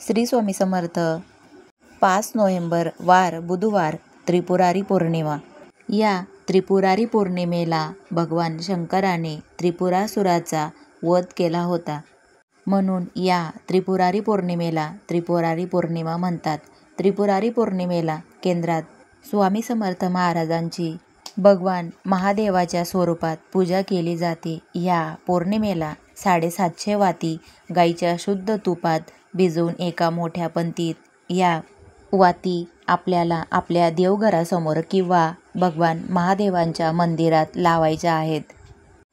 Shri Swami Samarth. 5 November वार बुधवार, त्रिपुरारी पौर्णिमा. या त्रिपुरारी पौर्णिमेला भगवान शंकराने त्रिपुरासुराचा वध केला होता. म्हणून या त्रिपुरारी पौर्णिमेला त्रिपुरारी पौर्णिमा म्हणतात. त्रिपुरारी पौर्णिमेला केंद्रात स्वामी समर्थ महाराजांची भगवान महादेवाच्या स्वरूपात पूजा केली जाते. या पौर्णिमेला 750 वाती गाईच्या शुद्ध तुपात भिजवून एका मोठ्या पंतीत या वाती आपल्याला आपल्या देवघरासमोर किंवा भगवान महादेवांच्या मंदिरात लावायच्या आहेत.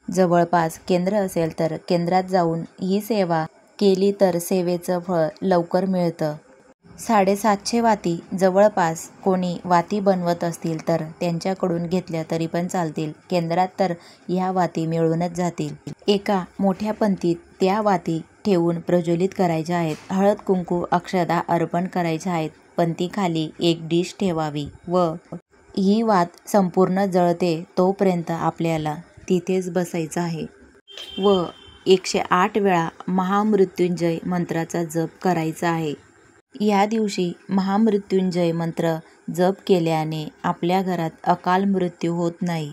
जवळपास केंद्र असेल तर केंद्रात जाऊन ही सेवा केली तर सेवेचं फळ लवकर मिळतं. 750 वाती जवळपास कोणी वाती बनवत असतील तर त्यांच्याकडून घेतल्या तरी पण चालतील. केंद्रात तर ह्या वाती मिळूनच जातील. एका मोठ्या पंतीत त्या वाती ठेवून प्रज्वलित करायच्या आहेत. हळद कुंकू अक्षता अर्पण करायच्या आहेत. पंतीखाली एक डिश ठेवावी व ही वात संपूर्ण जळते तोपर्यंत आपल्याला तिथेच बसायचं आहे व 108 वेळा महामृत्युंजय मंत्राचा जप करायचा आहे. या दिवशी महामृत्युंजय मंत्र जप केल्याने आपल्या घरात अकाल मृत्यू होत नाही.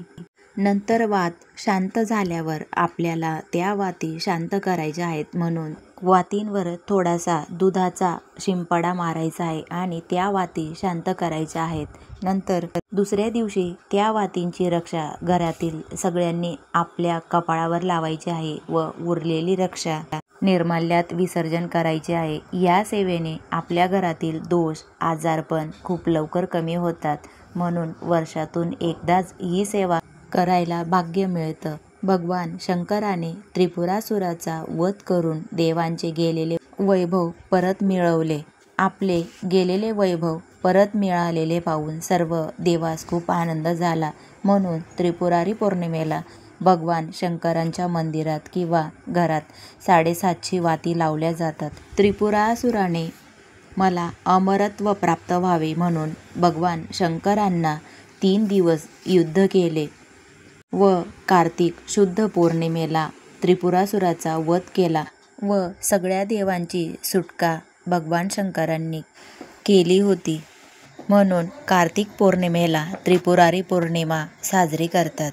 नंतर वात शांत झाल्यावर आपल्याला त्या वाती शांत करायच्या आहेत. म्हणून वातींवर थोडासा दुधाचा शिंपडा मारायचा आहे आणि त्या वाती शांत करायच्या आहेत. नंतर दुसऱ्या दिवशी त्या वातींची रक्षा घरातील सगळ्यांनी आपल्या कपाळावर लावायची आहे व उरलेली रक्षा निर्माल्यात विसर्जन करायचे आहे. या सेवेने आपल्या घरातील दोष आजारपण खूप लवकर कमी होतात. म्हणून वर्षातून एकदाच ही सेवा करायला भाग्य मिळतं. भगवान शंकराने त्रिपुरासुराचा वध करून देवांचे गेलेले वैभव परत मिळवले. आपले गेलेले वैभव परत मिळालेले पाहून सर्व देवास खूप आनंद झाला. म्हणून त्रिपुरारी पौर्णिमेला भगवान शंकरांच्या मंदिरात किंवा घरात 750 वाती लावल्या जातात. त्रिपुरासुराने मला अमरत्व प्राप्त व्हावे म्हणून भगवान शंकरांना 3 दिवस युद्ध केले व कार्तिक शुद्ध पौर्णिमेला त्रिपुरासुराचा वध केला व सगळ्या देवांची सुटका भगवान शंकरांनी केली होती. म्हणून कार्तिक पौर्णिमेला त्रिपुरारी पौर्णिमा साजरी करतात.